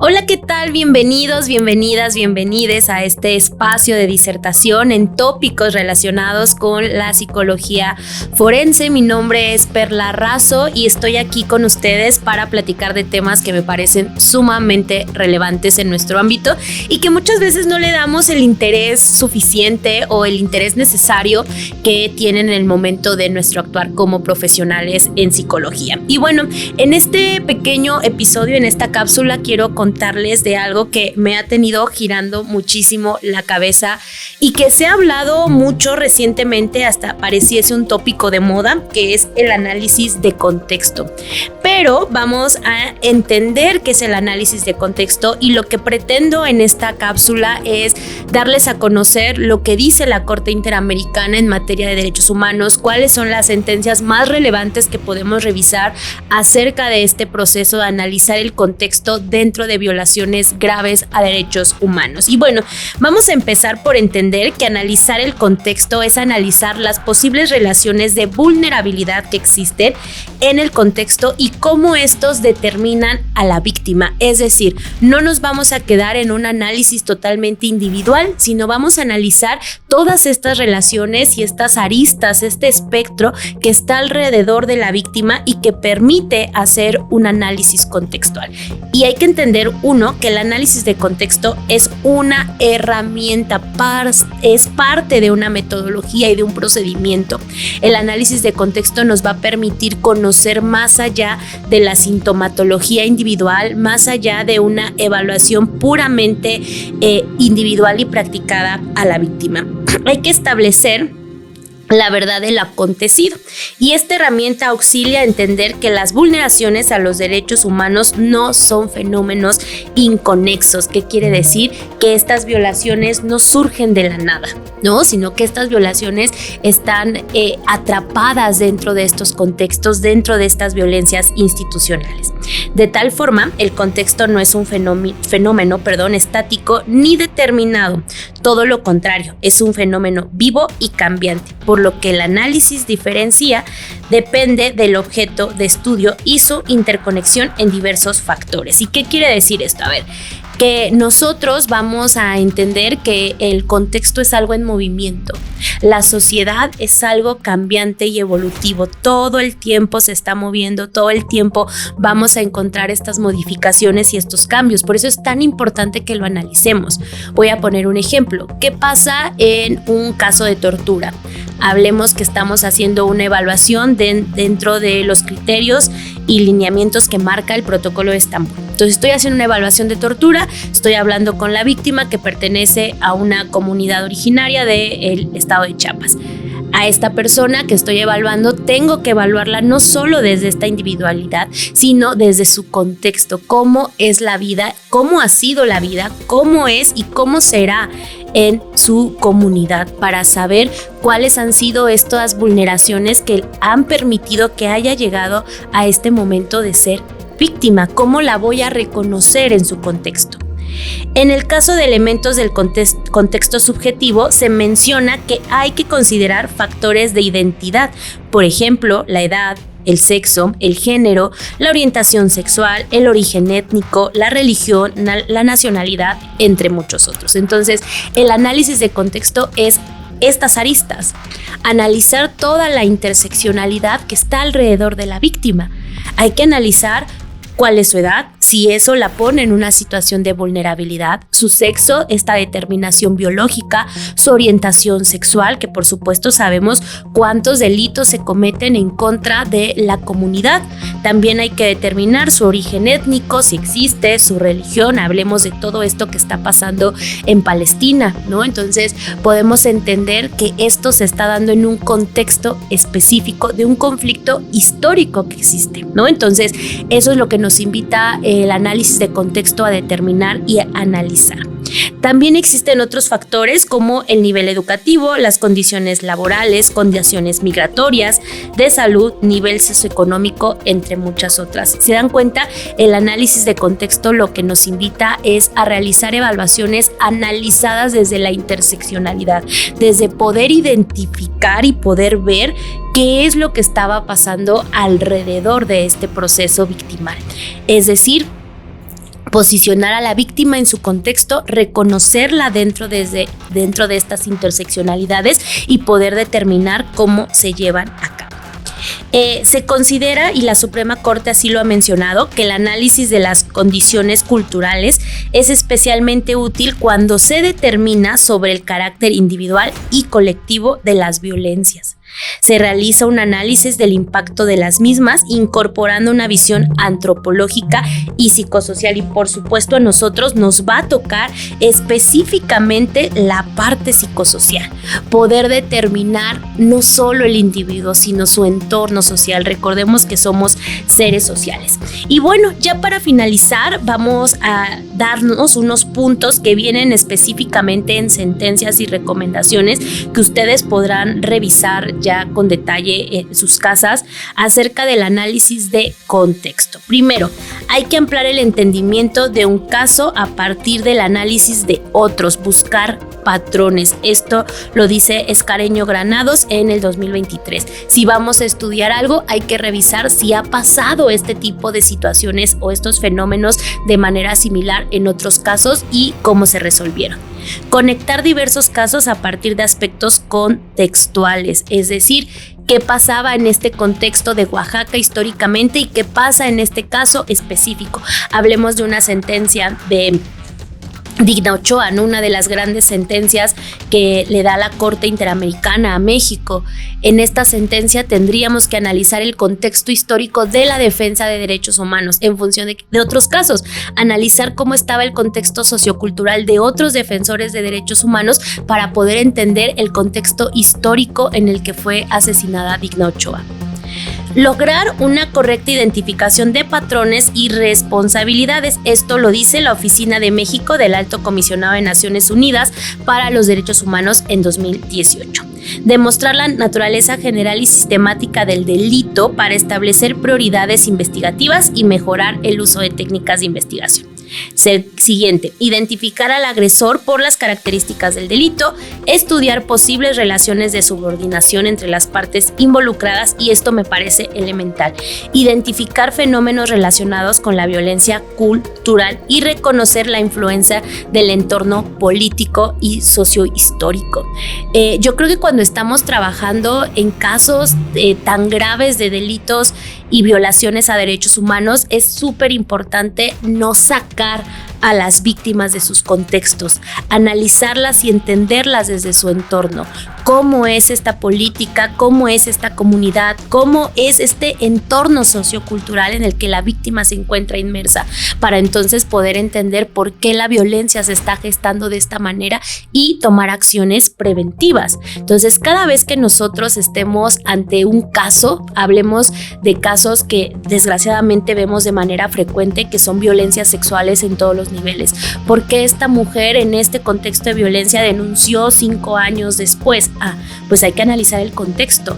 Hola, ¿qué tal? Bienvenidos, bienvenidas, bienvenides a este espacio de disertación en tópicos relacionados con la psicología forense. Mi nombre es Perla Razo y estoy aquí con ustedes para platicar de temas que me parecen sumamente relevantes en nuestro ámbito y que muchas veces no le damos el interés suficiente o el interés necesario que tienen en el momento de nuestro actuar como profesionales en psicología. Y bueno, en este pequeño episodio, en esta cápsula, quiero contarles de algo que me ha tenido girando muchísimo la cabeza y que se ha hablado mucho recientemente, hasta pareciese un tópico de moda, que es el análisis de contexto. Pero vamos a entender qué es el análisis de contexto y lo que pretendo en esta cápsula es darles a conocer lo que dice la Corte Interamericana en materia de derechos humanos, cuáles son las sentencias más relevantes que podemos revisar acerca de este proceso de analizar el contexto dentro de violaciones graves a derechos humanos. Y bueno, vamos a empezar por entender que analizar el contexto es analizar las posibles relaciones de vulnerabilidad que existen en el contexto y cómo estos determinan a la víctima. Es decir, no nos vamos a quedar en un análisis totalmente individual, sino vamos a analizar todas estas relaciones y estas aristas, este espectro que está alrededor de la víctima y que permite hacer un análisis contextual. Y hay que entender, uno, que el análisis de contexto es una herramienta, es parte de una metodología y de un procedimiento. El análisis de contexto nos va a permitir conocer más allá de la sintomatología individual, más allá de una evaluación puramente individual y practicada a la víctima. Hay que establecer la verdad del acontecido y esta herramienta auxilia a entender que las vulneraciones a los derechos humanos no son fenómenos inconexos. ¿Qué quiere decir? Que estas violaciones no surgen de la nada, ¿no? Sino que estas violaciones están atrapadas dentro de estos contextos, dentro de estas violencias institucionales. De tal forma, el contexto no es un fenómeno estático ni determinado. Todo lo contrario, es un fenómeno vivo y cambiante, por lo que el análisis diferencia depende del objeto de estudio y su interconexión en diversos factores. ¿Y qué quiere decir esto? A ver, que nosotros vamos a entender que el contexto es algo en movimiento. La sociedad es algo cambiante y evolutivo. Todo el tiempo se está moviendo, todo el tiempo vamos a encontrar estas modificaciones y estos cambios. Por eso es tan importante que lo analicemos. Voy a poner un ejemplo. ¿Qué pasa en un caso de tortura? Hablemos que estamos haciendo una evaluación dentro de los criterios y lineamientos que marca el protocolo de Estambul. Entonces estoy haciendo una evaluación de tortura, estoy hablando con la víctima que pertenece a una comunidad originaria del estado de Chiapas. A esta persona que estoy evaluando tengo que evaluarla no solo desde esta individualidad, sino desde su contexto, cómo es la vida, cómo ha sido la vida, cómo es y cómo será en su comunidad, para saber cuáles han sido estas vulneraciones que han permitido que haya llegado a este momento de ser víctima, cómo la voy a reconocer en su contexto. En el caso de elementos del contexto subjetivo, se menciona que hay que considerar factores de identidad, por ejemplo, la edad, el sexo, el género, la orientación sexual, el origen étnico, la religión, la nacionalidad, entre muchos otros. Entonces, el análisis de contexto es estas aristas, analizar toda la interseccionalidad que está alrededor de la víctima. Hay que analizar cuál es su edad, si eso la pone en una situación de vulnerabilidad, su sexo, esta determinación biológica, su orientación sexual, que por supuesto sabemos cuántos delitos se cometen en contra de la comunidad. También hay que determinar su origen étnico, si existe, su religión. Hablemos de todo esto que está pasando en Palestina, ¿no? Entonces podemos entender que esto se está dando en un contexto específico de un conflicto histórico que existe, ¿no? Entonces eso es lo que nos invita el análisis de contexto a determinar y a analizar. También existen otros factores como el nivel educativo, las condiciones laborales, condiciones migratorias, de salud, nivel socioeconómico, entre muchas otras. ¿Se dan cuenta? El análisis de contexto lo que nos invita es a realizar evaluaciones analizadas desde la interseccionalidad, desde poder identificar y poder ver qué es lo que estaba pasando alrededor de este proceso victimal. Es decir, posicionar a la víctima en su contexto, reconocerla dentro de estas interseccionalidades y poder determinar cómo se llevan a cabo. Se considera, y la Suprema Corte así lo ha mencionado, que el análisis de las condiciones culturales es especialmente útil cuando se determina sobre el carácter individual y colectivo de las violencias. Se realiza un análisis del impacto de las mismas, incorporando una visión antropológica y psicosocial. Y por supuesto a nosotros nos va a tocar específicamente la parte psicosocial, poder determinar no solo el individuo, sino su entorno social. Recordemos que somos seres sociales. Y bueno, ya para finalizar, vamos a darnos unos puntos que vienen específicamente en sentencias y recomendaciones que ustedes podrán revisar ya con detalle en sus casas acerca del análisis de contexto. Primero, hay que ampliar el entendimiento de un caso a partir del análisis de otros, buscar patrones. Esto lo dice Escareño Granados en el 2023. Si vamos a estudiar algo, hay que revisar si ha pasado este tipo de situaciones o estos fenómenos de manera similar en otros casos y cómo se resolvieron. Conectar diversos casos a partir de aspectos contextuales, es decir, qué pasaba en este contexto de Oaxaca históricamente y qué pasa en este caso específico. Hablemos de una sentencia de Digna Ochoa, ¿no? Una de las grandes sentencias que le da la Corte Interamericana a México. En esta sentencia tendríamos que analizar el contexto histórico de la defensa de derechos humanos en función de otros casos, analizar cómo estaba el contexto sociocultural de otros defensores de derechos humanos para poder entender el contexto histórico en el que fue asesinada Digna Ochoa. Lograr una correcta identificación de patrones y responsabilidades. Esto lo dice la Oficina de México del Alto Comisionado de Naciones Unidas para los Derechos Humanos en 2018. Demostrar la naturaleza general y sistemática del delito para establecer prioridades investigativas y mejorar el uso de técnicas de investigación. Siguiente, identificar al agresor por las características del delito, estudiar posibles relaciones de subordinación entre las partes involucradas, y esto me parece elemental. Identificar fenómenos relacionados con la violencia cultural y reconocer la influencia del entorno político y sociohistórico. Yo creo que cuando estamos trabajando en casos tan graves de delitos y violaciones a derechos humanos, es súper importante no sacar a las víctimas de sus contextos, analizarlas y entenderlas desde su entorno. Cómo es esta política, cómo es esta comunidad, cómo es este entorno sociocultural en el que la víctima se encuentra inmersa, para entonces poder entender por qué la violencia se está gestando de esta manera y tomar acciones preventivas. Entonces, cada vez que nosotros estemos ante un caso, hablemos de casos que desgraciadamente vemos de manera frecuente, que son violencias sexuales en todos los niveles. ¿Por qué esta mujer en este contexto de violencia denunció 5 años después? Pues hay que analizar el contexto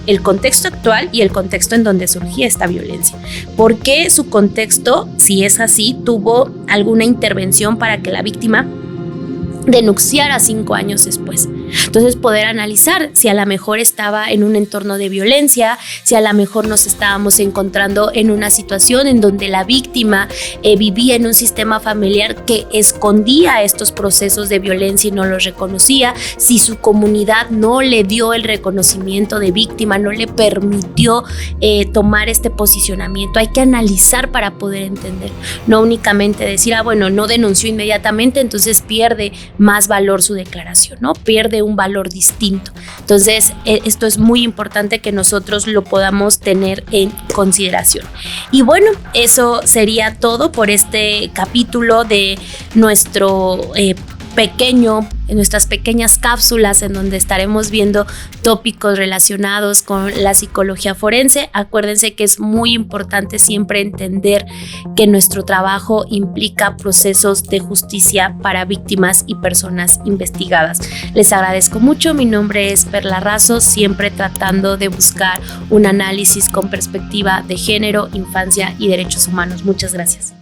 actual y el contexto en donde surgía esta violencia. ¿Por qué su contexto, si es así, tuvo alguna intervención para que la víctima denunciara 5 años después? Entonces, poder analizar si a lo mejor estaba en un entorno de violencia, si a lo mejor nos estábamos encontrando en una situación en donde la víctima vivía en un sistema familiar que escondía estos procesos de violencia y no los reconocía, si su comunidad no le dio el reconocimiento de víctima, no le permitió tomar este posicionamiento. Hay que analizar para poder entender, no únicamente decir, bueno, no denunció inmediatamente, entonces pierde más valor su declaración, ¿no? Pierde un valor distinto. Entonces, esto es muy importante que nosotros lo podamos tener en consideración. Y bueno, eso sería todo por este capítulo de nuestras pequeñas cápsulas en donde estaremos viendo tópicos relacionados con la psicología forense. Acuérdense que es muy importante siempre entender que nuestro trabajo implica procesos de justicia para víctimas y personas investigadas. Les agradezco mucho. Mi nombre es Perla Razo, siempre tratando de buscar un análisis con perspectiva de género, infancia y derechos humanos. Muchas gracias.